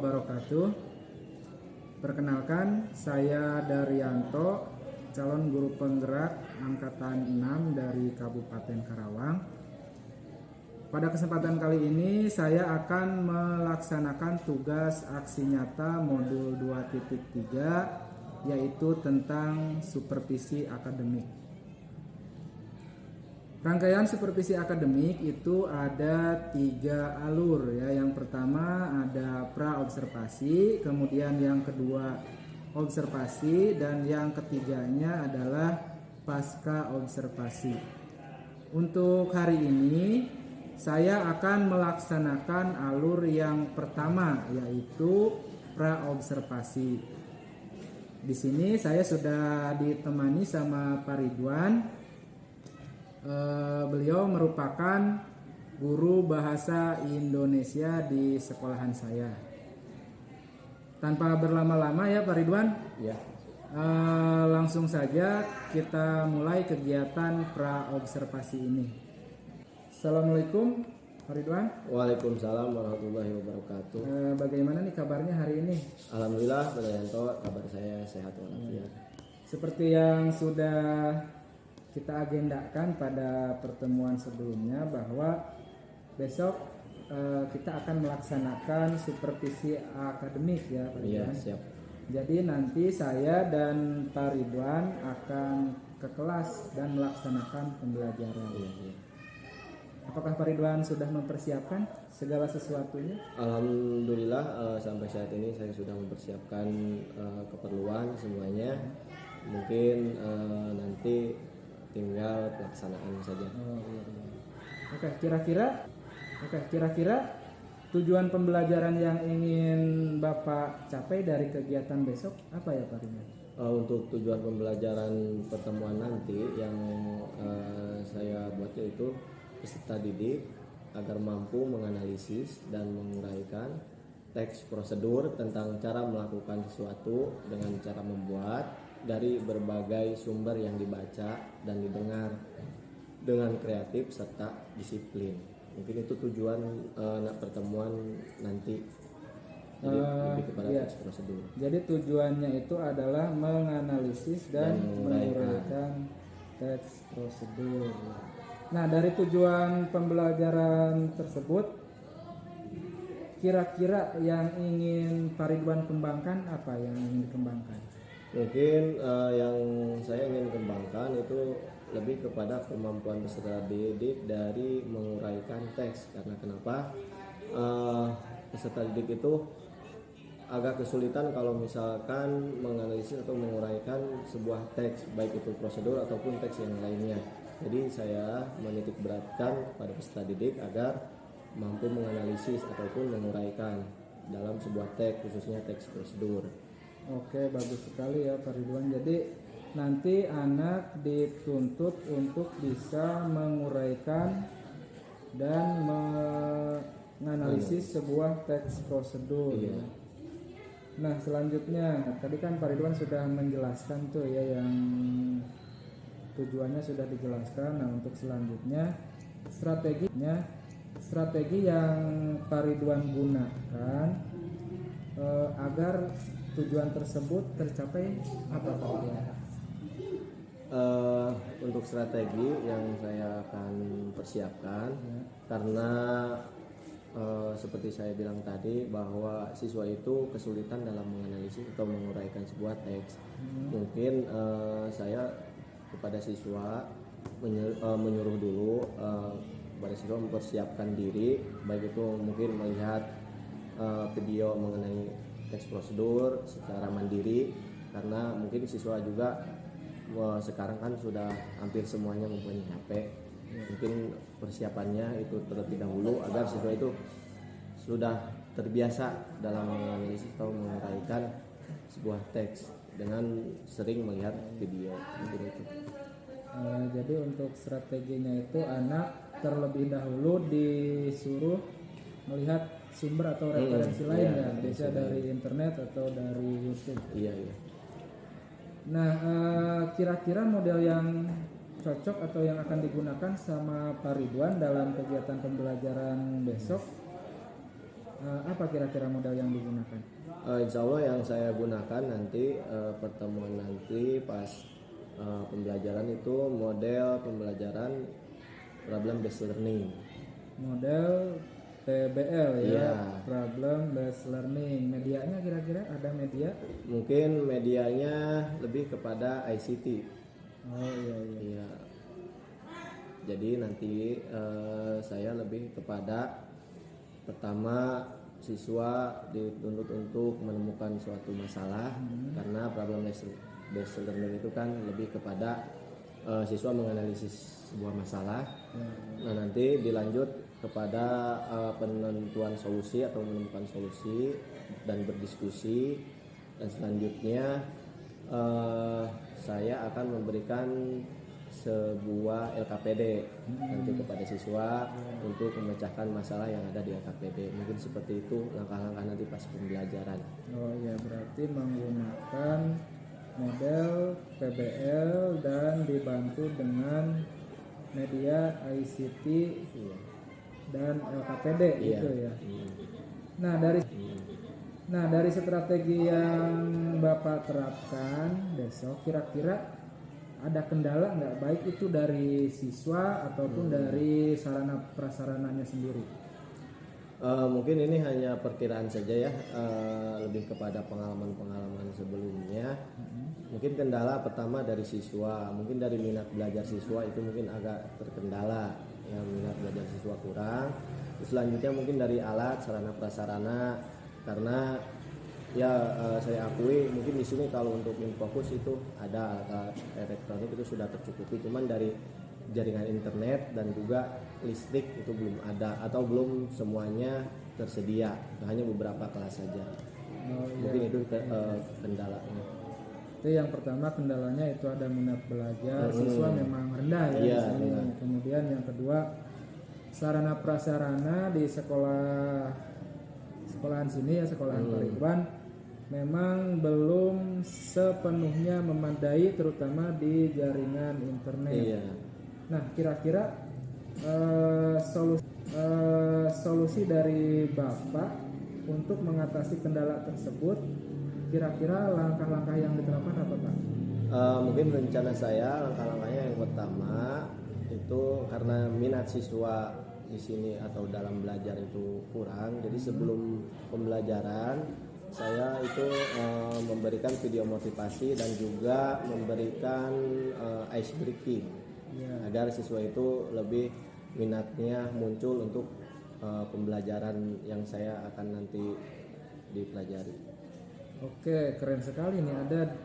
wabarakatuh. Perkenalkan, saya Daryanto, calon guru penggerak angkatan 6 dari Kabupaten Karawang. Pada kesempatan kali ini saya akan melaksanakan tugas aksi nyata modul 2.3, yaitu tentang supervisi akademik. Rangkaian supervisi akademik itu ada 3 alur ya. Yang pertama ada pra-observasi, kemudian yang kedua observasi, dan yang ketiganya adalah pasca observasi. Untuk hari ini saya akan melaksanakan alur yang pertama, yaitu pra-observasi. Di sini saya sudah ditemani sama Pak Ridwan. Beliau merupakan guru bahasa Indonesia di sekolahan saya. Tanpa berlama-lama ya Pak Ridwan, Ya. Langsung saja kita mulai kegiatan pra-observasi ini. Assalamualaikum Pak Ridwan. Waalaikumsalam warahmatullahi wabarakatuh. Bagaimana nih kabarnya hari ini? Alhamdulillah, Pak Daryanto, kabar saya sehat walafiat. Seperti yang sudah kita agendakan pada pertemuan sebelumnya, bahwa besok kita akan melaksanakan supervisi akademik ya Pak Iya, Ridwan. siap. Jadi nanti saya dan Pak Ridwan akan ke kelas dan melaksanakan pembelajaran. Iya. Apakah Pak Ridwan sudah mempersiapkan segala sesuatunya? Alhamdulillah, sampai saat ini saya sudah mempersiapkan keperluan semuanya. Mungkin nanti tinggal pelaksanaan saja. Oke, kira-kira tujuan pembelajaran yang ingin Bapak capai dari kegiatan besok apa ya Pak Ridwan? Untuk tujuan pembelajaran pertemuan nanti yang saya buat yaitu peserta didik agar mampu menganalisis dan menguraikan teks prosedur tentang cara melakukan sesuatu dengan cara membuat dari berbagai sumber yang dibaca dan didengar dengan kreatif serta disiplin. Mungkin itu tujuan pertemuan nanti. Jadi lebih kepada teks prosedur. Jadi tujuannya itu adalah menganalisis dan menguraikan teks prosedur. Nah, dari tujuan pembelajaran tersebut, kira-kira yang ingin Pak Ridwan kembangkan apa yang ingin dikembangkan? Mungkin yang saya ingin kembangkan itu lebih kepada kemampuan peserta didik dari menguraikan teks. Karena kenapa? Peserta didik itu agak kesulitan kalau misalkan menganalisis atau menguraikan sebuah teks, baik itu prosedur ataupun teks yang lainnya. Jadi saya menitik beratkan pada peserta didik agar mampu menganalisis ataupun menguraikan dalam sebuah teks, khususnya teks prosedur. Oke, bagus sekali ya Pak Ridwan. Jadi nanti anak dituntut untuk bisa menguraikan dan menganalisis sebuah teks prosedur. Iya. Nah, selanjutnya tadi kan Pak Ridwan sudah menjelaskan tuh ya, yang tujuannya sudah dijelaskan. Nah, untuk selanjutnya strategi yang Pak Ridwan gunakan agar tujuan tersebut tercapai apa Pak Ridwan? Untuk strategi yang saya akan persiapkan karena seperti saya bilang tadi bahwa siswa itu kesulitan dalam menganalisis atau menguraikan sebuah teks. Mungkin saya kepada siswa menyuruh dulu kepada siswa mempersiapkan diri, baik itu mungkin melihat video mengenai teks prosedur secara mandiri, karena mungkin siswa juga sekarang kan sudah hampir semuanya mempunyai HP. Mungkin persiapannya itu terlebih dahulu agar siswa itu sudah terbiasa dalam menganalisis atau menguraikan sebuah teks dengan sering melihat video itu. Jadi untuk strateginya itu anak terlebih dahulu disuruh melihat sumber atau referensi lain ya, bisa dari internet atau dari YouTube. Iya. Nah, kira-kira model yang cocok atau yang akan digunakan sama Pak Ridwan dalam kegiatan pembelajaran besok Apa kira-kira model yang digunakan? Insya Allah yang saya gunakan nanti pertemuan nanti pas pembelajaran itu model pembelajaran problem based learning. Model PBL ya, Iya. problem based learning. Medianya kira-kira ada media? Mungkin medianya lebih kepada ICT. Oh iya iya. Iya. Jadi nanti saya lebih kepada pertama siswa dituntut untuk menemukan suatu masalah karena problem based learning itu kan lebih kepada siswa menganalisis sebuah masalah. Nah nanti dilanjut kepada penentuan solusi atau menemukan solusi dan berdiskusi, dan selanjutnya saya akan memberikan sebuah LKPD nanti kepada siswa untuk memecahkan masalah yang ada di LKPD. Mungkin seperti itu langkah-langkah nanti pas pembelajaran. Oh iya, berarti menggunakan model PBL dan dibantu dengan media ICT Iya. dan LKPD Iya. gitu ya. Hmm. Nah dari strategi yang Bapak terapkan besok, kira-kira ada kendala nggak, baik itu dari siswa ataupun dari sarana prasarananya sendiri? Mungkin ini hanya perkiraan saja ya, lebih kepada pengalaman-pengalaman sebelumnya. Mungkin kendala pertama dari siswa, mungkin dari minat belajar siswa itu mungkin agak terkendala, ya minat belajar siswa kurang. Terus selanjutnya mungkin dari alat sarana prasarana, karena ya saya akui mungkin di sini kalau untuk Infokus itu ada alat elektronik itu sudah tercukupi, cuman dari jaringan internet dan juga listrik itu belum ada atau belum semuanya tersedia, hanya beberapa kelas saja. Oh, iya. Mungkin itu kendalanya. Itu yang pertama, kendalanya itu ada minat belajar siswa memang rendah ya Iya, di sini. rendah. Kemudian yang kedua, sarana prasarana di sekolahan sini ya, sekolahan Pariguan memang belum sepenuhnya memadai, terutama di jaringan internet. Iya. Nah, kira-kira solusi dari Bapak untuk mengatasi kendala tersebut, kira-kira langkah-langkah yang diterapkan apa Pak? Mungkin rencana saya langkah-langkahnya yang pertama itu karena minat siswa di sini atau dalam belajar itu kurang, jadi sebelum pembelajaran saya itu memberikan video motivasi dan juga memberikan ice breaking agar siswa itu lebih minatnya muncul untuk pembelajaran yang saya akan nanti dipelajari. Oke, keren sekali nih,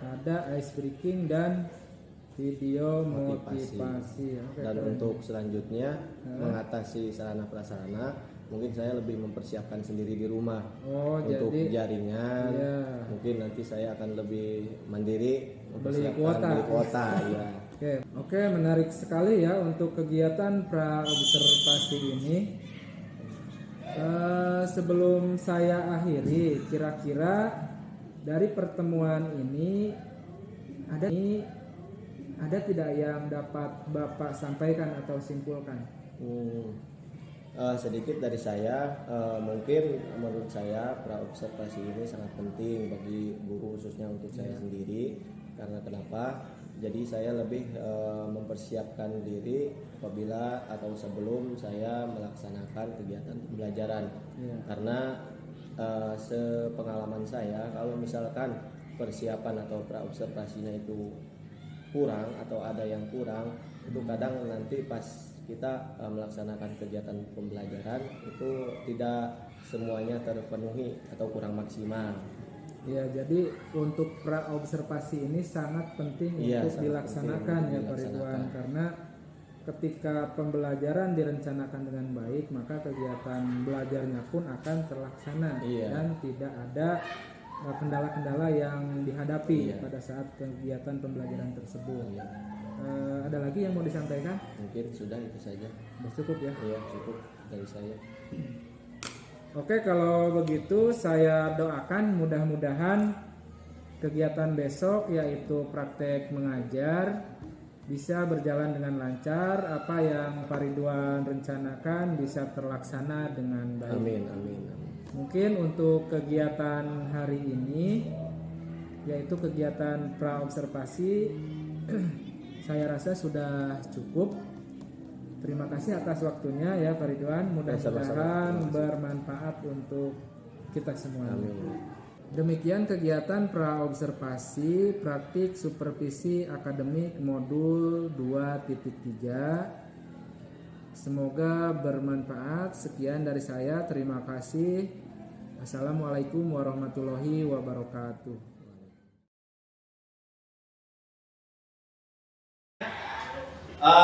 ada ice breaking dan video motivasi. Oke, Dan keren. untuk selanjutnya mengatasi sarana prasarana, mungkin saya lebih mempersiapkan sendiri di rumah. Oh, Untuk jadi jaringan, iya. mungkin nanti saya akan lebih mandiri Beli mempersiapkan kuota. beli kuota ya. Oke, menarik sekali ya untuk kegiatan pra-observasi ini. Sebelum saya akhiri, kira-kira dari pertemuan ini ada tidak yang dapat Bapak sampaikan atau simpulkan? Sedikit dari saya, mungkin menurut saya praobservasi ini sangat penting bagi guru, khususnya untuk saya sendiri. Karena kenapa? Jadi saya lebih mempersiapkan diri apabila atau sebelum saya melaksanakan kegiatan pembelajaran. Karena sepengalaman saya, kalau misalkan persiapan atau praobservasinya itu kurang atau ada yang kurang, itu kadang nanti pas kita melaksanakan kegiatan pembelajaran itu tidak semuanya terpenuhi atau kurang maksimal. Ya, jadi untuk praobservasi ini sangat penting Iya, untuk sangat dilaksanakan penting ya untuk Pak Ridwan, dilaksanakan. karena ketika pembelajaran direncanakan dengan baik, maka kegiatan belajarnya pun akan terlaksana dan tidak ada kendala-kendala yang dihadapi pada saat kegiatan pembelajaran tersebut. Ada lagi yang mau disampaikan? Mungkin sudah itu saja. Sudah cukup ya? Iya, cukup dari saya. Oke, kalau begitu saya doakan mudah-mudahan kegiatan besok yaitu praktek mengajar bisa berjalan dengan lancar, apa yang Pak Ridwan rencanakan bisa terlaksana dengan baik. Amin, amin, amin. Mungkin untuk kegiatan hari ini, yaitu kegiatan praobservasi, saya rasa sudah cukup. Terima kasih atas waktunya ya Pak Ridwan. Mudah-mudahan bermanfaat untuk kita semua. Demikian kegiatan praobservasi praktik supervisi akademik modul 2.3. Semoga bermanfaat. Sekian dari saya. Terima kasih. Assalamualaikum warahmatullahi wabarakatuh.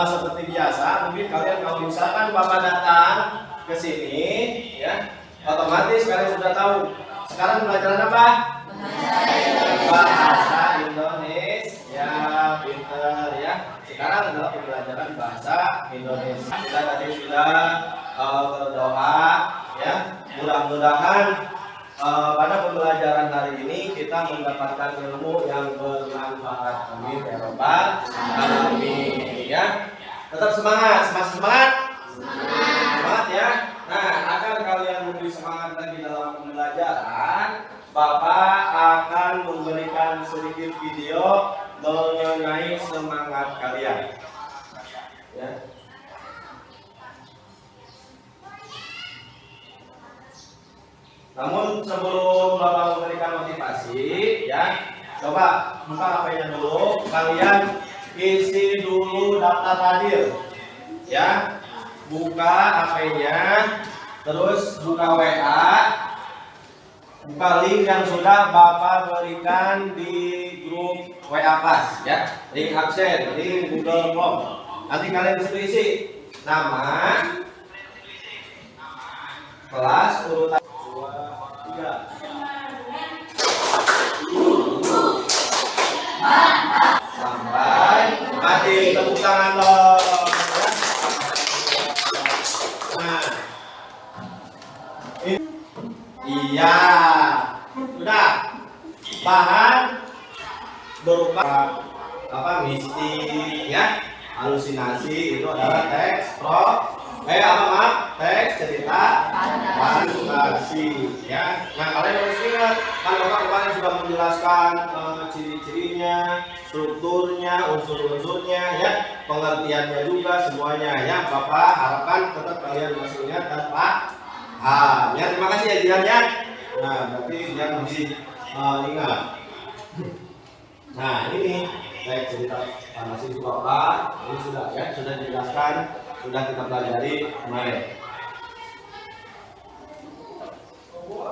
Seperti biasa, mungkin kalian kalau misalkan Bapak datang ke sini, ya, otomatis kalian sudah tahu. Sekarang pelajaran apa? Bahasa Indonesia. Pinter ya. Sekarang adalah pembelajaran bahasa Indonesia. Kita tadi sudah berdoa, ya. Mudah-mudahan pada pembelajaran hari ini kita mendapatkan ilmu yang bermanfaat. Amin ya rabbal alamin. Ya, tetap semangat, semangat ya. Nah, agar kalian lebih semangat lagi dalam pembelajaran, Bapak akan memberikan sedikit video mengenai semangat kalian. Ya. Namun sebelum Bapak memberikan motivasi, ya, coba buka HP-nya dulu. Kalian isi dulu daftar hadir, ya. Buka HP-nya, terus buka WA, buka link yang sudah Bapak berikan di grup WA kelas, ya. Link absen, link Google Form. Nanti kalian isi nama, kelas, urutan 2, 3. Sampai mati, tepuk tangan dong. Nah, iya, sudah. Bahan berupa apa? Mistik, ya, halusinasi itu adalah teks teks cerita fantasi, ya. Nah, kalian harus ingat, kan Bapak kemarin sudah menjelaskan ciri-cirinya, strukturnya, unsur-unsurnya, ya, pengertiannya juga semuanya, ya. Bapak harapkan tetap kalian masih ingat dan paham. Ya, terima kasih ya Jihan ya. Nah, berarti dia masih ingat. Nah, ini teks cerita fantasi itu apa? Ini sudah ya, sudah dijelaskan, sudah kita pelajari kemarin.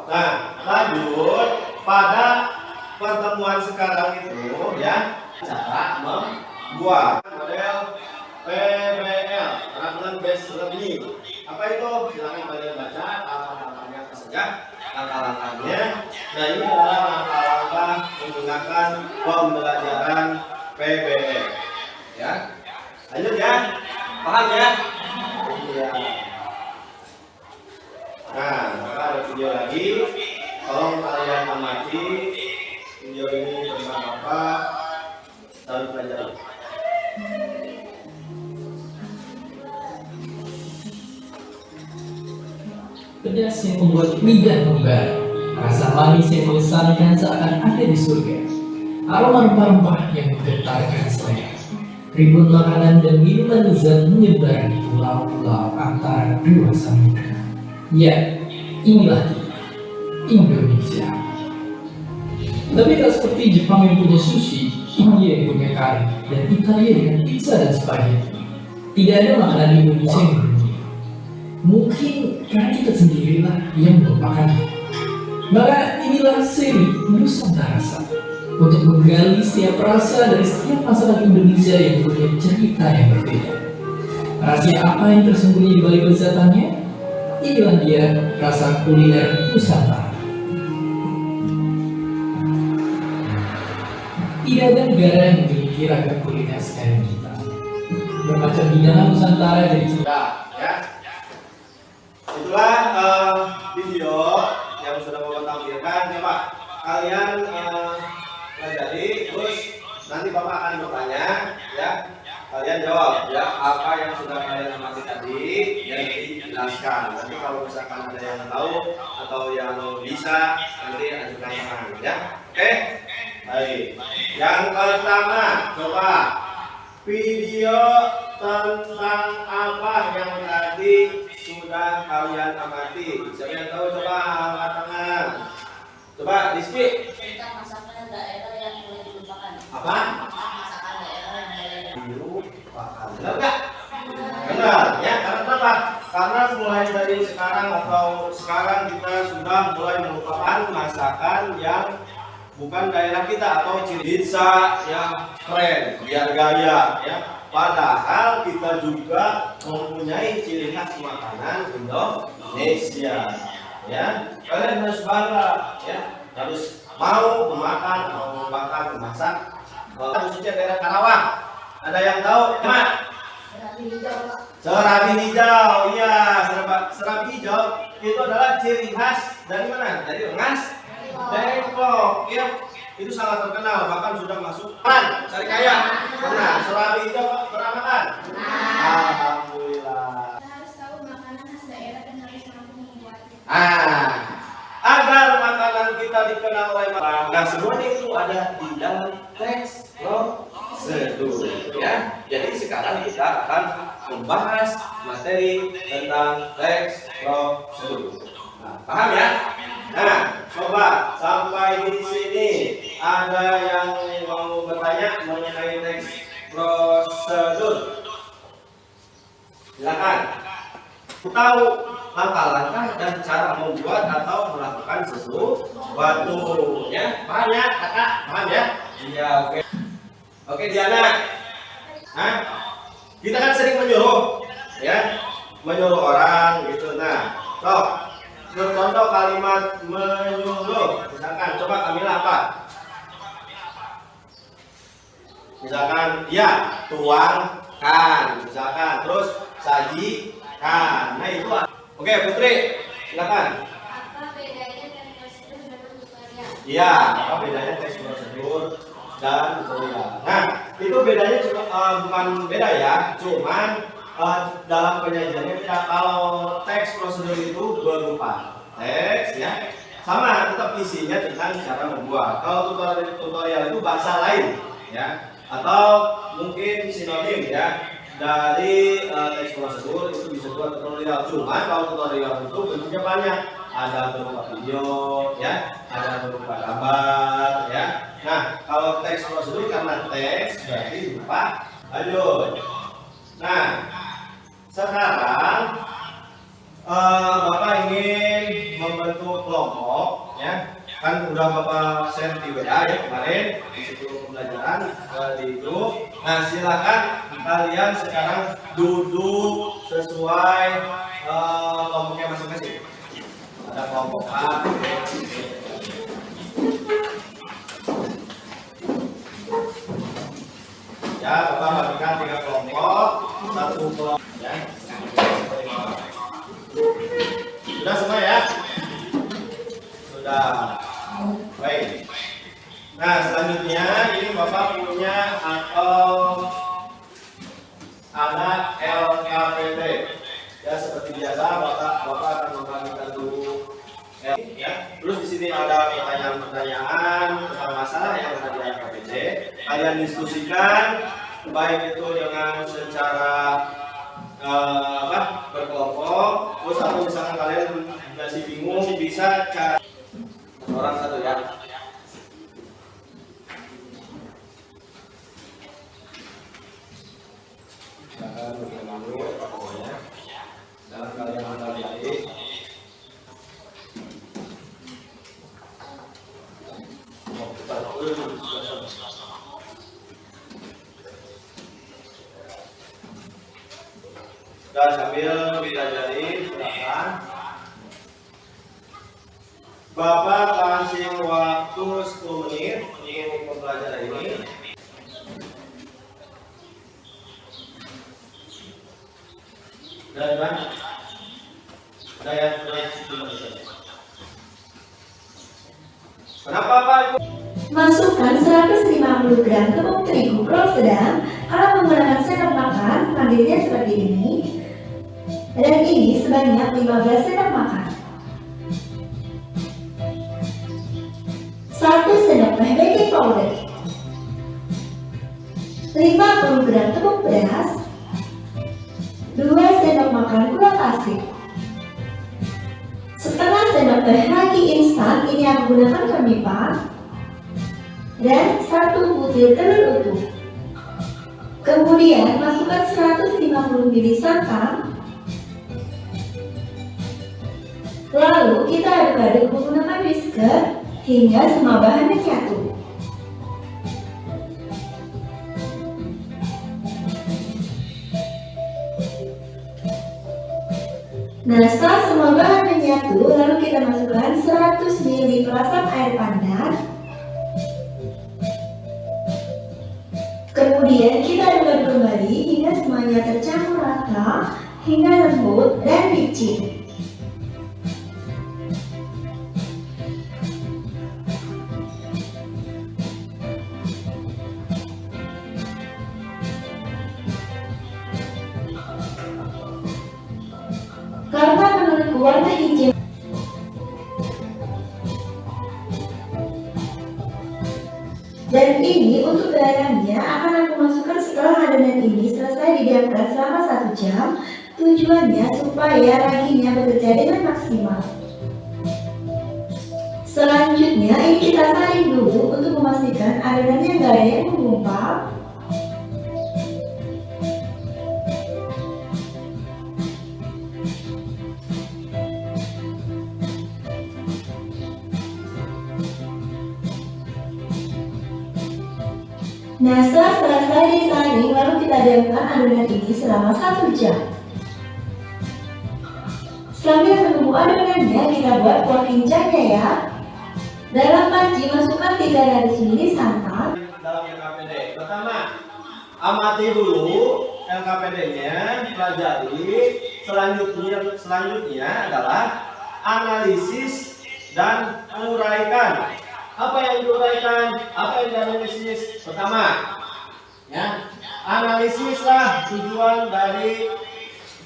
Nah, lanjut pada pertemuan sekarang itu, ya, cara membuat model PBL, Problem Based Learning. Apa itu? Silakan kalian baca langkah-langkahnya apa saja. Langkah-langkahnya. Nah, ini adalah langkah-langkah menggunakan pembelajaran PBL. Ya, lanjut ya. Paham ya? Iya. Nah, maka ada video lagi. Tolong kalian amati video ini bersama Bapak dan pelajari. Pedas yang membuat lidah membara, rasa manis yang melesatkan seakan ada di surga, aroma rempah-rempah yang menggetarkan selera. Ribuan makanan dan minuman lezat menyebar di pulau-pulau antara dua samudra. Ya, inilah dia, Indonesia. Tapi tak seperti Jepang yang punya sushi, India yang punya kari, dan Italia dengan pizza dan spaghetti. Tidak ada makanan di Indonesia yang berbeda. Mungkin karena kita sendirilah yang melupakannya. Maka inilah seri Nusantara Rasa, untuk menggali setiap rasa dari setiap masakan Indonesia yang punya cerita yang berbeda. Rahasia apa yang tersembunyi di balik lezatannya? Inilah dia rasa kuliner Nusantara. Tidak ada negara yang memiliki ragam kuliner sekali kita. Bermacam hidangan Nusantara dari Ya. Itulah video yang sudah Bapak tampilkan. Coba kalian pelajari, terus nanti Bapak akan bertanya, ya. kalian jawab ya, apa yang sudah kalian amati tadi ya, dijelaskan. Nanti kalau misalkan ada yang tahu atau yang bisa, nanti ajukan tangan ya. Oke, baik. Yang pertama, coba video tentang apa yang tadi sudah kalian amati. Siapa yang tahu coba angkat tangan. Coba Rizky. Tentang masakan daerah yang boleh dilupakan. Apa? Masakan daerah yang boleh Dilupakan. Benar nggak? Benar ya. Karena kenapa? Karena mulai dari sekarang atau sekarang kita sudah mulai melupakan masakan yang bukan daerah kita atau ciri pizza yang keren, biar gaya ya. Padahal kita juga mempunyai ciri khas makanan Indonesia. Ya, kalian harus bangga ya, harus mau memakan, mau makan, memasak. Khususnya daerah Karawang. Ada yang tahu? Mak? Serabi hijau, Pak. Serabi hijau, iya, serabi hijau itu adalah ciri khas dari mana? Dari Rengas Dengklok, ya. Itu sangat terkenal, bahkan sudah masuk cari kaya. Nah, serabi hijau pernah makan? Alhamdulillah. Kita harus tahu makanan khas daerah dan harus mampu membuatnya. Agar makanan kita dikenal oleh masyarakat. Nah, semuanya itu ada di dalam teks prosedur ya. Jadi sekarang kita akan membahas materi tentang teks prosedur. Nah, paham ya? Nah, coba sampai di sini ada yang mau bertanya mengenai teks prosedur? Silakan. Tahu langkah-langkah dan cara membuat atau melakukan sesuatu ya. Paham ya kakak? Paham ya? Iya, oke. Oke Diana. Hah? Kita kan sering menyuruh ya, menyuruh orang gitu. Nah, contoh kalimat menyuruh. Misalkan coba Kamila apa? Misalkan ya, tuangkan. Misalkan terus sajikan. Nah, itu. Oke, Putri, silakan. Apa bedanya teks prosedur dan tutorial? Iya, apa bedanya teks prosedur dan tutorial? Nah, itu bedanya bukan beda ya, cuman dalam penyajiannya beda. Kalau teks prosedur itu berupa teks ya, sama tetap isinya tentang cara membuat. Kalau tutorial itu bahasa lain ya, atau mungkin sinonim ya. Dari teks prosedur itu bisa buat tutorial. Cuma kalau tutorial itu bentuknya banyak. Ada berupa video, ya, ada berupa gambar, ya. Nah, kalau teks prosedur karena teks berarti berupa lanjut. Nah, sekarang Bapak ingin membentuk kelompok, ya. Kan udah Bapak share di WA ya kemarin di situ pembelajaran di grup. Nah, silakan kalian sekarang duduk sesuai kelompoknya masing-masing. Ada kelompok A, ya, Bapak bagikan 3 kelompok, 1 kelompok ya. Sudah semua ya? Sudah. Baik. Nah, selanjutnya ini Bapak punya atau anak LKPT. Ya, seperti biasa Bapak akan membagikan dulu ya. Terus di sini ada pertanyaan-pertanyaan tentang masalah yang ada di LKPT. Kalian diskusikan baik itu dengan secara berkelompok. Terus atau misalkan kalian masih bingung bisa cari orang satu ya. Dalam kalian mempelajari dan sambil mempelajari silakan. Bapak kasih waktu 10 menit untuk mempelajari ini. Dan ada yang kenapa Pak? Masukkan 150 gram tepung terigu pro sedang. Kalau menggunakan sendok makan, panggilnya seperti ini. Dan ini sebanyak 15 sendok makan. 1 sendok teh baking powder. 50 gram tepung beras. 2 sendok makan gula pasir. Setengah sendok teh ragi instan, ini aku gunakan Kamipa. Dan 1 butir telur utuh. Kemudian masukkan 150 ml santan. Lalu kita aduk-aduk menggunakan whisker hingga semua bahan menyatu. Nah, setelah semua bahan menyatu, lalu kita masukkan 100 ml perasan air panas. Kemudian kita aduk-aduk kembali hingga semuanya tercampur rata, hingga lembut dan licin. Karena menurutku warna hijau dan ini untuk garamnya akan aku masukkan setelah adonan ini selesai didiamkan selama 1 jam. Tujuannya supaya raginya bekerja dengan maksimal. Selanjutnya ini kita saring dulu untuk memastikan adonannya nggak ada yang menggumpal. Nah, setelah selesai disaring, lalu kita diamkan adonan ini selama 1 jam. Sambil menunggu adonannya, kita buat kuah kincangnya ya. Dalam panci masukkan 300 ml santan. Dalam LKPD, pertama amati dulu LKPD-nya, pelajari. Selanjutnya adalah analisis dan menguraikan. Apa yang diuraikan? Apa yang dianalisis? Pertama, ya, analisislah tujuan dari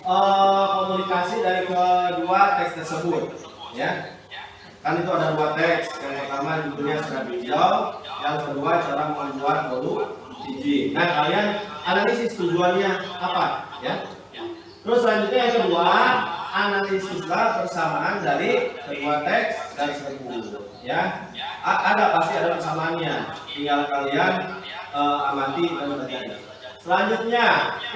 komunikasi dari kedua teks tersebut, ya. Kan itu ada 2 teks. Yang pertama judulnya serab hijau, yang kedua cara membuat produk biji. Nah, kalian analisis tujuannya apa, ya. Terus selanjutnya yang kedua, analisislah persamaan dari kedua teks tersebut, ya. Ada, pasti ada persamaannya, tinggal kalian amati dan pelajari. Selanjutnya,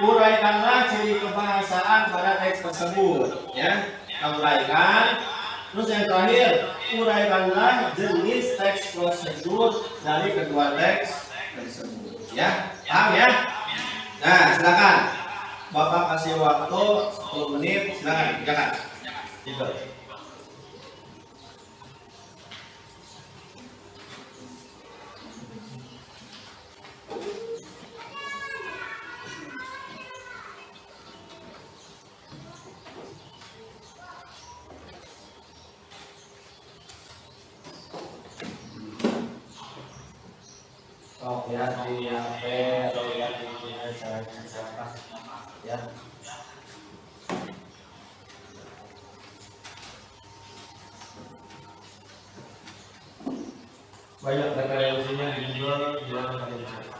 uraikanlah ciri kebahasaan pada teks tersebut, ya. Uraikan. Terus yang terakhir, uraikanlah jenis teks prosedur dari kedua teks tersebut, ya. Paham ya? Nah, silakan. Bapak kasih waktu 10 menit, silakan kerjakan. Gitu. Oh, lihat di HP atau lihat di cara siapa, ya. Banyak referensinya di Google, jangan kalian cari.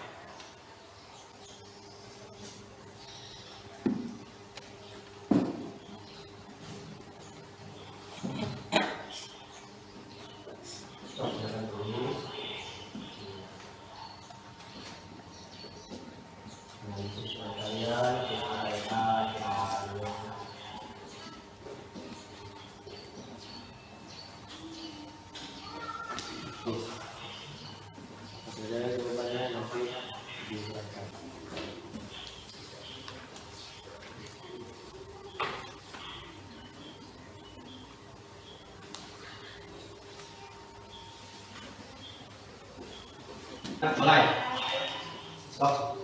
Mulai. Stop.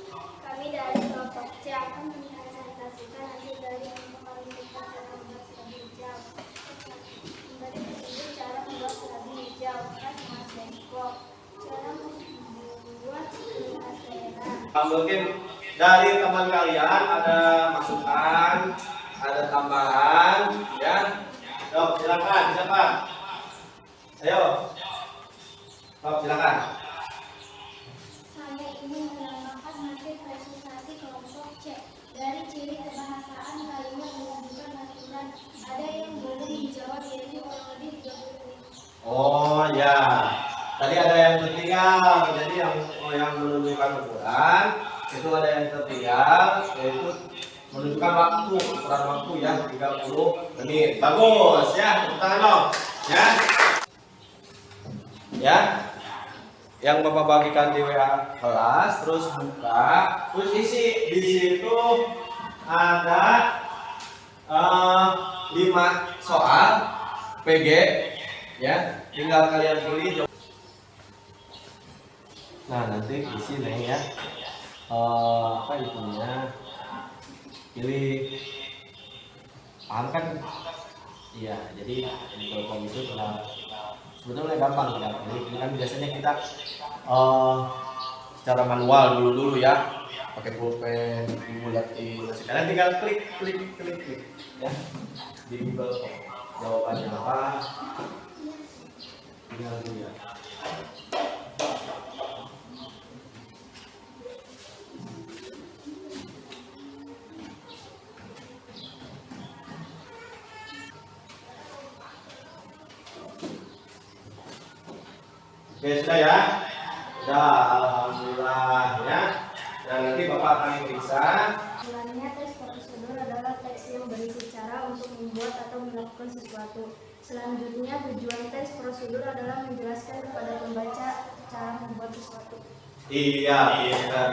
Kami dari kelompok C akan mempresentasikan hasil dari kami kita cara membuat serabi hijau. Memberi petunjuk cara membuat serabi hijau. Mas Desko. Cara Mungkin dari teman kalian ada masukan, ada tambahan, ya. Yuk, silakan, siapa? Ayo. Yuk, silakan. Saya ingin menambahkan hasil presentasi kelompok C. Dari ciri kebahasaan kalimat menunjukkan aturan. Ada yang belum dijawab yaitu kurang lebih 30 menit. Oh ya, tadi ada yang tertinggal. Jadi yang menunjukkan ukuran itu ada yang tertinggal, yaitu menunjukkan waktu, ukuran waktu ya 30 menit. Bagus ya, tepuk tangan dong. Ya, ya. Yang Bapak bagikan di WA kelas, terus buka, terus isi. Di situ ada 5 soal PG, ya. Tinggal kalian pilih. Nah, nanti isi nih ya. Apa itunya? Pilih. Paham kan? Iya, jadi Google itu telah sebetulnya gampang ya. Ini kan biasanya kita secara manual dulu ya, pakai pulpen, dibulatin. Sekarang tinggal klik ya di Google jawabannya apa. Tinggal lihat. Oke, sudah ya? Sudah, alhamdulillah ya. Dan nanti Bapak akan periksa. Selanjutnya, tes prosedur adalah teks yang berisi cara untuk membuat atau melakukan sesuatu. Selanjutnya, tujuan tes prosedur adalah menjelaskan kepada pembaca cara membuat sesuatu. Iya,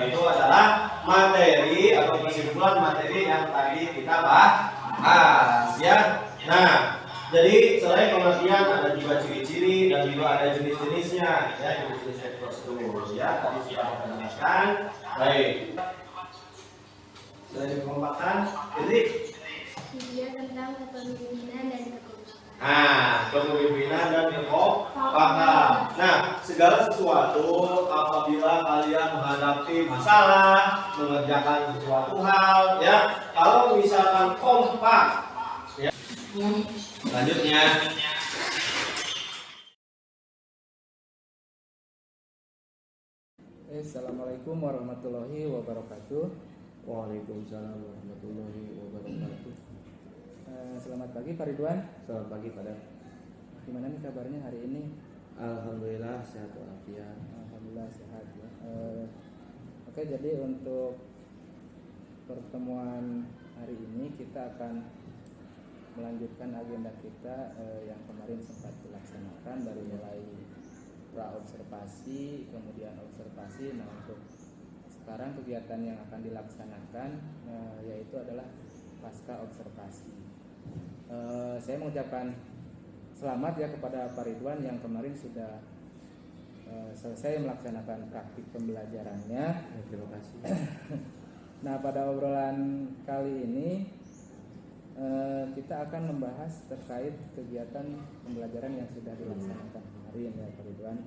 itu adalah materi atau kesimpulan materi yang tadi kita bahas ya. Nah, jadi selain pengertian ada juga ciri-ciri dan juga ada jenis-jenisnya ya, jenis-jenis tes prosedur ya. Tadi sudah kita jelaskan. Baik. Sudah dikelompokkan. Jadi Video tentang kepemimpinan dan kepemimpinan. Kepemimpinan dan kekompakan. Nah, segala sesuatu apabila kalian menghadapi masalah, mengerjakan sesuatu hal, ya, kalau misalkan kompak, ya. Selanjutnya, Assalamualaikum warahmatullahi wabarakatuh. Waalaikumsalam warahmatullahi wabarakatuh. Selamat pagi Pak Ridwan. Selamat pagi pada. Gimana nih kabarnya hari ini? Alhamdulillah sehat walafiat. Alhamdulillah sehat ya. Oke, jadi untuk pertemuan hari ini kita akan melanjutkan agenda kita yang kemarin sempat dilaksanakan dari mulai pra-observasi, kemudian observasi. Nah, untuk sekarang kegiatan yang akan dilaksanakan yaitu adalah pasca observasi. Saya mengucapkan selamat ya kepada Pak Ridwan yang kemarin sudah selesai melaksanakan praktik pembelajarannya. Terima kasih. Nah, pada obrolan kali ini kita akan membahas terkait kegiatan pembelajaran yang sudah dilaksanakan kemarin ya Pak Ridwan.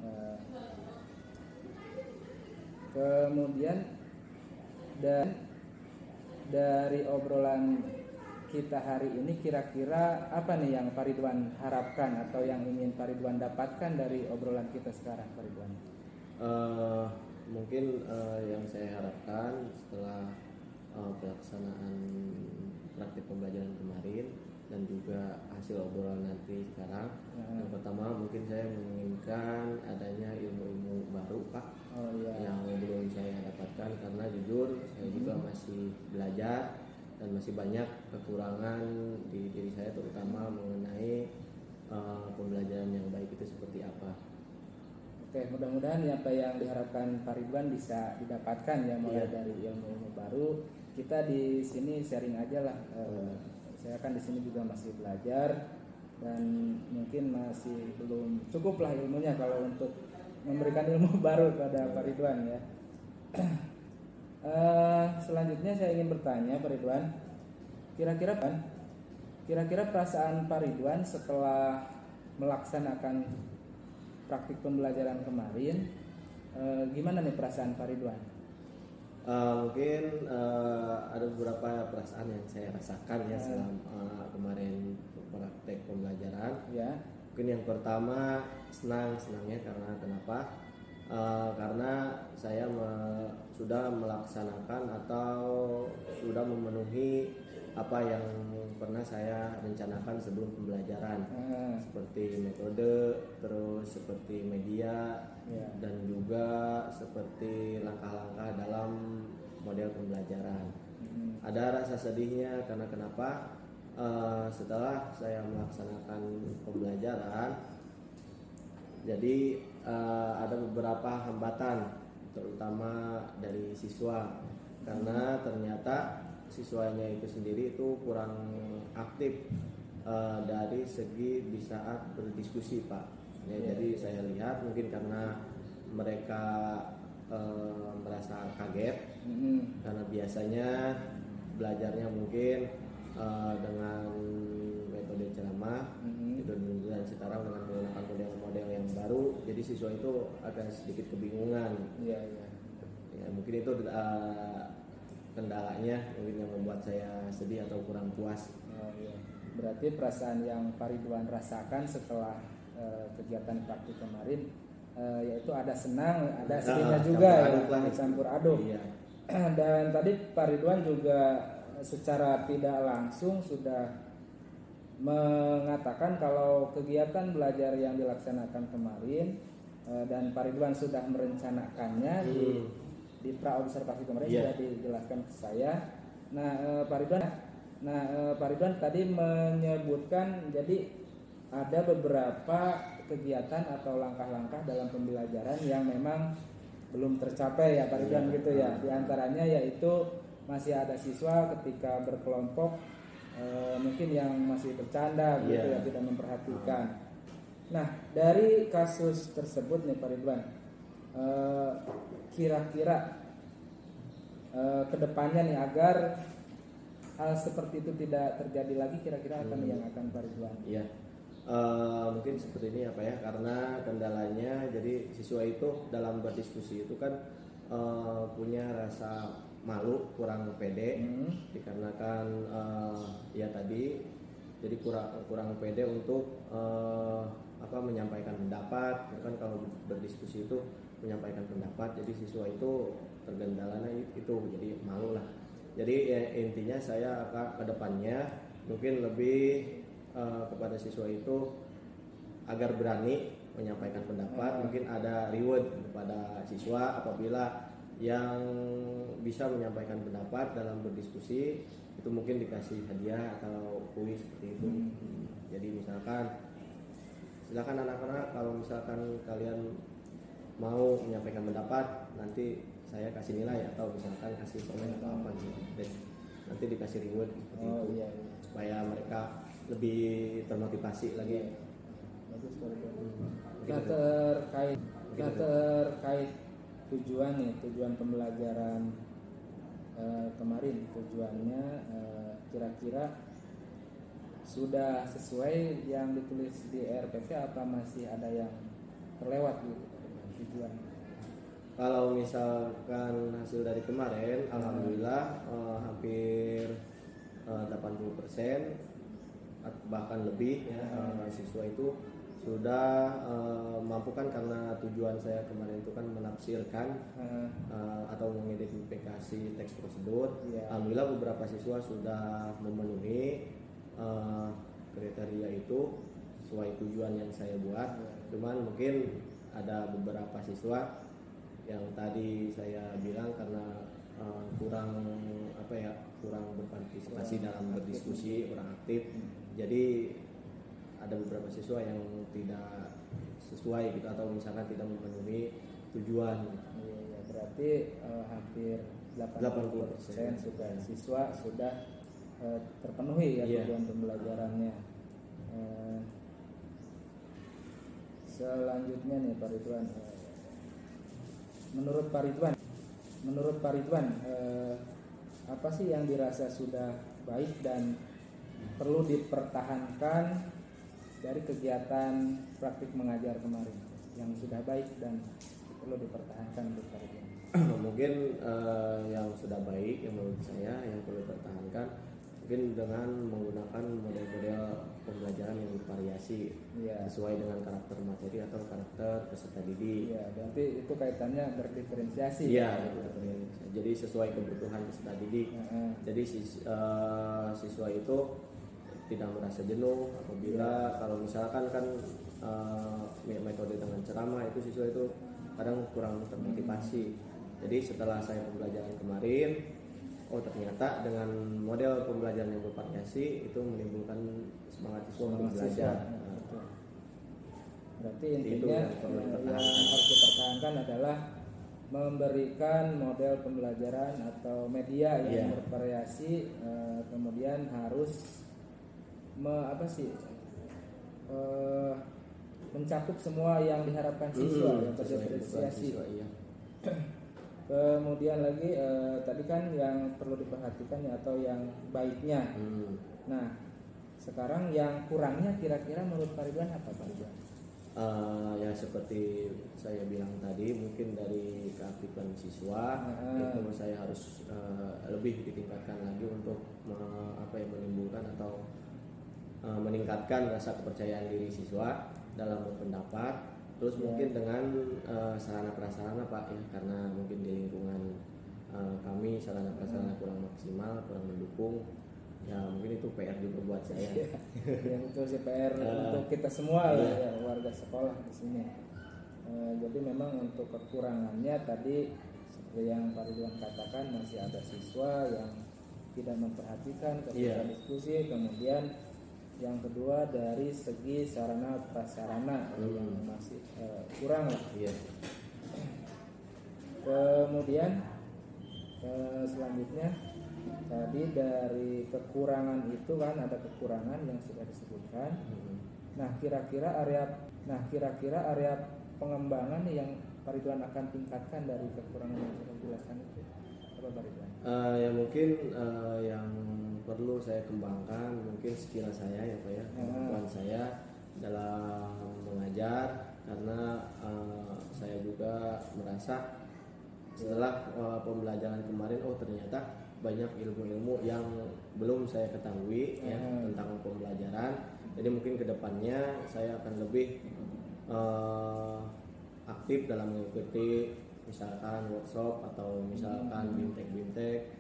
Kemudian dan dari obrolan kita hari ini kira-kira apa nih yang Pak Ridwan harapkan atau yang ingin Pak Ridwan dapatkan dari obrolan kita sekarang, Pak Ridwan? Mungkin yang saya harapkan setelah pelaksanaan praktik pembelajaran kemarin dan juga hasil obrolan nanti sekarang, yang pertama mungkin saya menginginkan adanya ilmu-ilmu baru Pak, yang belum saya dapatkan karena jujur saya juga masih belajar dan masih banyak kekurangan di diri saya, terutama mengenai pembelajaran yang baik itu seperti apa. Oke, mudah-mudahan apa yang diharapkan Pak Ridwan bisa didapatkan ya, mulai dari ilmu-ilmu baru. Kita di sini sharing aja lah. Saya kan di sini juga masih belajar dan mungkin masih belum cukup lah ilmunya kalau untuk memberikan ilmu baru pada Pak Ridwan ya. Selanjutnya saya ingin bertanya Pak Ridwan, kira-kira perasaan Pak Ridwan setelah melaksanakan praktik pembelajaran kemarin, gimana nih perasaan Pak Ridwan? Mungkin ada beberapa perasaan yang saya rasakan ya selama kemarin praktek pembelajaran. Ya. Mungkin yang pertama senangnya karena kenapa? Karena saya sudah melaksanakan atau sudah memenuhi apa yang pernah saya rencanakan sebelum pembelajaran, seperti metode, terus seperti media, dan juga seperti langkah-langkah dalam model pembelajaran. Ada rasa sedihnya karena kenapa? Setelah saya melaksanakan pembelajaran, jadi ada beberapa hambatan, terutama dari siswa, karena ternyata siswanya itu sendiri itu kurang aktif dari segi di saat berdiskusi, Pak. Jadi saya lihat mungkin karena mereka merasa kaget, karena biasanya belajarnya mungkin dengan metode ceramah itu, dan sekarang dengan menggunakan model-model yang baru, jadi siswa itu agak sedikit kebingungan. Ya, mungkin itu kendalanya mungkin yang membuat saya sedih atau kurang puas. Berarti perasaan yang Pak Ridwan rasakan setelah kegiatan praktik kemarin, yaitu ada senang, ada sedihnya juga, campur aduk. Iya. Dan tadi Pak Ridwan juga secara tidak langsung sudah mengatakan kalau kegiatan belajar yang dilaksanakan kemarin, dan Pak Ridwan sudah merencanakannya di pra-observasi kemarin, sudah dijelaskan ke saya. Nah, Pak Ridwan tadi menyebutkan jadi ada beberapa kegiatan atau langkah-langkah dalam pembelajaran yang memang belum tercapai ya Pak Ridwan, gitu ya. Di antaranya yaitu masih ada siswa ketika berkelompok mungkin yang masih bercanda gitu ya, tidak memperhatikan. Nah, dari kasus tersebut nih Pak Ridwan, kira-kira kedepannya nih agar hal seperti itu tidak terjadi lagi, kira-kira akan yang akan Pak Ridwan? Iya, mungkin seperti ini apa ya, karena kendalanya jadi siswa itu dalam berdiskusi itu kan punya rasa malu, kurang pede, dikarenakan ya tadi jadi kurang pede untuk menyampaikan pendapat. Kan kalau berdiskusi itu menyampaikan pendapat, jadi siswa itu tergendalanya itu, jadi malu lah. Jadi ya, intinya saya akan ke depannya mungkin lebih kepada siswa itu agar berani menyampaikan pendapat. Mungkin ada reward kepada siswa apabila yang bisa menyampaikan pendapat dalam berdiskusi, itu mungkin dikasih hadiah atau kuis seperti itu. Jadi misalkan silakan anak-anak, kalau misalkan kalian mau menyampaikan pendapat, nanti saya kasih nilai, atau misalkan kasih komen atau apa gitu. Dan nanti dikasih reward seperti itu. Iya. Supaya mereka lebih termotivasi lagi. Bagus, Nah, terkait tujuan pembelajaran kemarin, tujuannya kira-kira sudah sesuai yang ditulis di RPP apa masih ada yang terlewat gitu tujuan? Kalau misalkan hasil dari kemarin, alhamdulillah hampir 80% bahkan lebih ya, siswa itu sudah mampu, kan karena tujuan saya kemarin itu kan menafsirkan atau mengidentifikasi teks prosedur. Alhamdulillah beberapa siswa sudah memenuhi kriteria itu sesuai tujuan yang saya buat. Cuman mungkin ada beberapa siswa yang tadi saya bilang karena kurang berpartisipasi dalam berdiskusi, kurang aktif. Jadi ada beberapa siswa yang tidak sesuai gitu, atau misalkan tidak memenuhi tujuan gitu. Ya, berarti hampir 80% sudah siswa sudah terpenuhi ya tujuan pembelajarannya. Selanjutnya nih Pak Ridwan, menurut Pak Ridwan apa sih yang dirasa sudah baik dan perlu dipertahankan dari kegiatan praktik mengajar kemarin yang sudah baik dan perlu dipertahankan untuk Pak Ridwan? mungkin yang sudah baik yang menurut saya yang perlu dipertahankan mungkin dengan menggunakan model-model pembelajaran yang bervariasi Iya. sesuai dengan karakter materi atau karakter peserta didik. Iya, berarti itu kaitannya berdiferensiasi. Iya, gitu. Jadi sesuai kebutuhan peserta didik. Heeh. Jadi siswa itu tidak merasa jenuh apabila kalau misalkan kan metode dengan ceramah itu siswa itu kadang kurang termotivasi. Jadi setelah saya pembelajaran kemarin, oh ternyata dengan model pembelajaran yang bervariasi itu menimbulkan semangat siswa untuk belajar. Betul. Berarti Itu intinya yang perlu yang dipertahankan. harus dipertahankan adalah memberikan model pembelajaran atau media yang Iya. bervariasi, kemudian harus mencakup semua yang diharapkan siswa yang Sesuai kebutuhan berdiferensiasi. siswa, iya. Kemudian lagi tadi kan yang perlu diperhatikan ya, atau yang baiknya. Nah, sekarang yang kurangnya kira-kira menurut Pak Ridwan apa, Pak Ridwan? Ya seperti saya bilang tadi, mungkin dari keaktifan siswa itu menurut saya harus lebih ditingkatkan lagi untuk menimbulkan atau meningkatkan rasa kepercayaan diri siswa dalam berpendapat. Terus mungkin dengan sarana prasarana Pak ya, karena mungkin di lingkungan kami sarana prasarana kurang maksimal, kurang mendukung. Ya mungkin itu PR juga buat saya. Yang itu sih PR untuk kita semua ya, warga sekolah di sini. Jadi memang untuk kekurangannya tadi seperti yang Pak Ridwan katakan, masih ada siswa yang tidak memperhatikan ketika diskusi. Kemudian yang kedua dari segi sarana prasarana yang masih kurang lah. Iya. Kemudian selanjutnya tadi dari kekurangan itu kan ada kekurangan yang sudah disebutkan. Nah kira-kira area pengembangan yang Pak Ridwan akan tingkatkan dari kekurangan yang sudah dijelaskan itu apa, Pak Ridwan? Ya mungkin yang perlu saya kembangkan mungkin skill saya ya Pak ya, kemampuan saya dalam mengajar, karena saya juga merasa setelah pembelajaran kemarin ternyata banyak ilmu-ilmu yang belum saya ketahui ya tentang pembelajaran. Jadi mungkin kedepannya saya akan lebih aktif dalam mengikuti misalkan workshop atau misalkan bimtek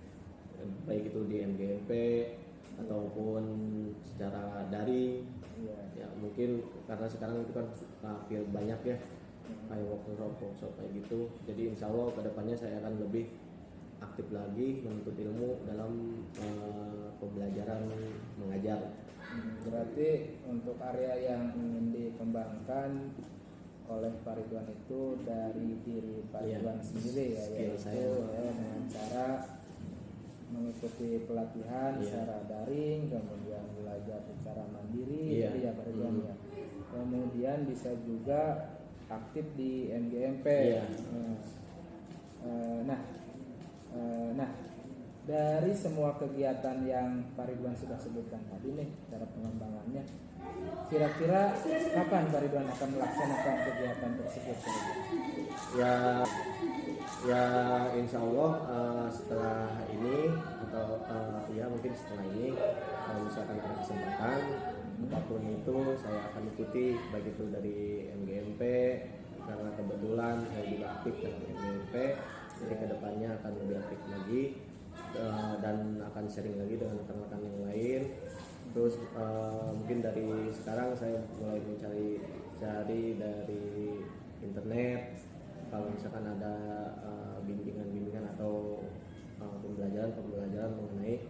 baik itu di MGMP ataupun secara daring. Ya mungkin karena sekarang itu kan hampir banyak ya kayak workshop kayak gitu. Jadi insya Allah kedepannya saya akan lebih aktif lagi menuntut ilmu dalam pembelajaran mengajar. Berarti untuk area yang ingin dikembangkan oleh Pak Ridwan itu dari diri Pak Ridwan sendiri ya, yaitu dengan cara mengikuti pelatihan secara daring, kemudian belajar secara mandiri, gitu ya Pak Ridwan ya. Kemudian bisa juga aktif di MGMP. Nah, dari semua kegiatan yang Pak Ridwan sudah sebutkan tadi nih, cara pengembangannya, kira-kira kapan Pak Ridwan akan melaksanakan kegiatan tersebut? Ya insya Allah setelah ini atau ya mungkin setelah ini kalau misalkan ada kesempatan apapun itu saya akan ikuti, baik itu dari MGMP karena kebetulan saya juga aktif dalam MGMP, jadi kedepannya akan lebih aktif lagi dan akan sharing lagi dengan rekan-rekan yang lain. Terus mungkin dari sekarang saya mulai mencari dari internet kalau misalkan ada bimbingan atau pembelajaran mengenai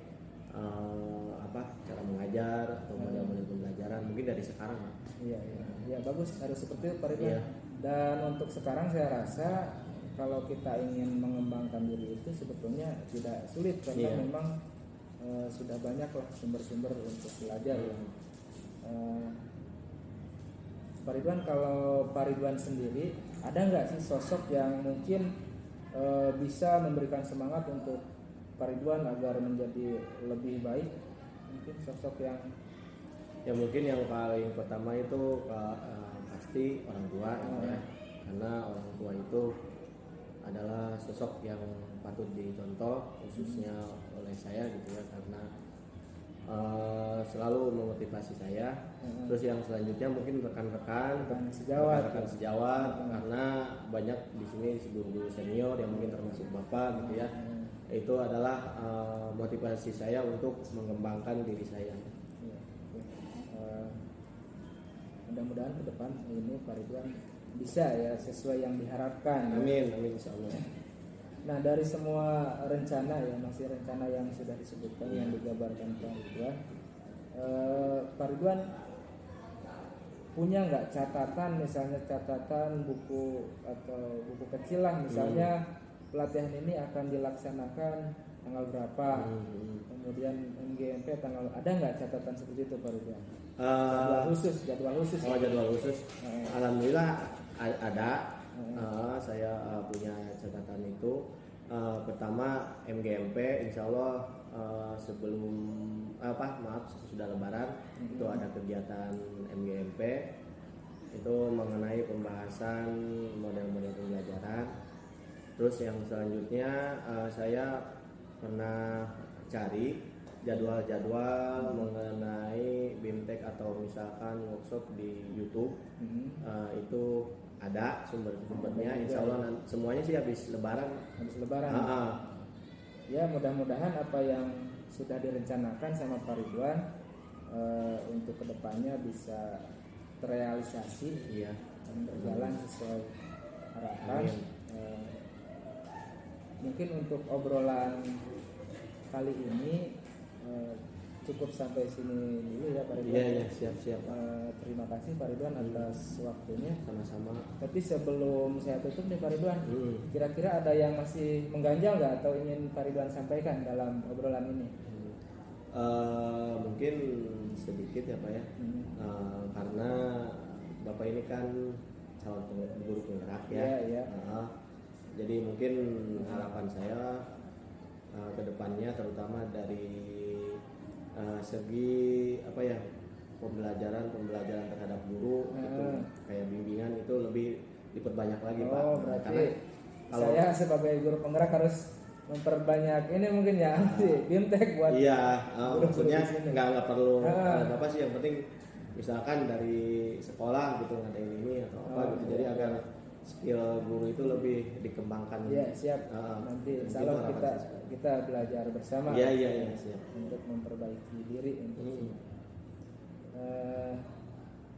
cara mengajar atau model-model pembelajaran, mungkin dari sekarang. Iya bagus, harus seperti itu Pak Ridwan. Dan untuk sekarang saya rasa kalau kita ingin mengembangkan diri itu sebetulnya tidak sulit karena memang sudah banyak lah sumber-sumber untuk belajar ya. Pak Ridwan, kalau Pak Ridwan sendiri ada nggak sih sosok yang mungkin bisa memberikan semangat untuk Pak Ridwan agar menjadi lebih baik? Mungkin sosok yang mungkin yang paling pertama itu pasti orang tua ya. Karena orang tua itu adalah sosok yang patut dicontoh khususnya oleh saya gitu ya, karena selalu memotivasi saya. Terus yang selanjutnya mungkin rekan-rekan sejawat karena banyak di sini guru-guru senior yang mungkin termasuk Bapak gitu ya. Itu adalah motivasi saya untuk mengembangkan diri saya. Mudah-mudahan ke depan ini Pak Ridwan bisa ya sesuai yang diharapkan. Amin, amin insyaallah. Nah, dari semua rencana ya, masih rencana yang sudah disebutkan yang digambarkan Pak Ridwan, Pak Ridwan punya nggak catatan, misalnya catatan buku atau buku kecil lah, misalnya pelatihan ini akan dilaksanakan tanggal berapa, kemudian MGMP tanggal, ada nggak catatan seperti itu Pak Ridwan? Jadwal khusus. Oh, jadwal khusus. Alhamdulillah ada. Saya punya catatan itu. Pertama MGMP, insya Allah sebelum sudah Lebaran itu ada kegiatan MGMP itu mengenai pembahasan model-model pembelajaran. Terus yang selanjutnya saya pernah cari jadwal-jadwal mengenai BIMTEK atau misalkan workshop di YouTube. Itu ada sumber-sumbernya, insya Allah semuanya sih habis lebaran. Ya, mudah-mudahan apa yang sudah direncanakan sama Pak Ridwan untuk kedepannya bisa terrealisasi dan berjalan sesuai harapan. Mungkin untuk obrolan kali ini cukup sampai sini dulu ya Pak Ridwan. Iya, siap. Terima kasih Pak Ridwan atas waktunya. Sama-sama. Tapi sebelum saya tutup nih Pak Ridwan, kira-kira ada yang masih mengganjal nggak atau ingin Pak Ridwan sampaikan dalam obrolan ini? Mungkin sedikit ya Pak ya. Karena Bapak ini kan calon guru penggerak ya. Iya. Jadi mungkin harapan saya kedepannya terutama dari segi pembelajaran terhadap guru itu kayak bimbingan itu lebih diperbanyak lagi Pak. Berarti Karena kalau saya sebagai guru penggerak harus memperbanyak ini mungkin ya BIMTEK buat maksudnya nggak perlu apa sih, yang penting misalkan dari sekolah gitu ngadain ini atau apa gitu, jadi agar skill guru itu lebih dikembangkan. Iya, siap. Nanti insya Allah kita belajar bersama. Iya, siap. Untuk memperbaiki diri untuk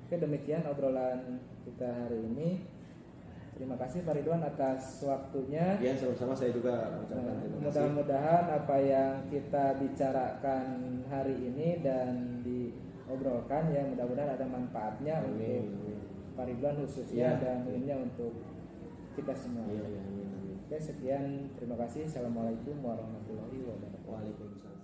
oke, demikian obrolan kita hari ini. Terima kasih Pak Ridwan atas waktunya. Ya, sama-sama, saya juga mengucapkan terima kasih. Mudah-mudahan apa yang kita bicarakan hari ini dan diobrolkan ya mudah-mudahan ada manfaatnya untuk Pak Ridwan khususnya dan umumnya untuk kita semua. Amin. Oke, sekian, terima kasih. Assalamualaikum warahmatullahi wabarakatuh. Waalaikumsalam.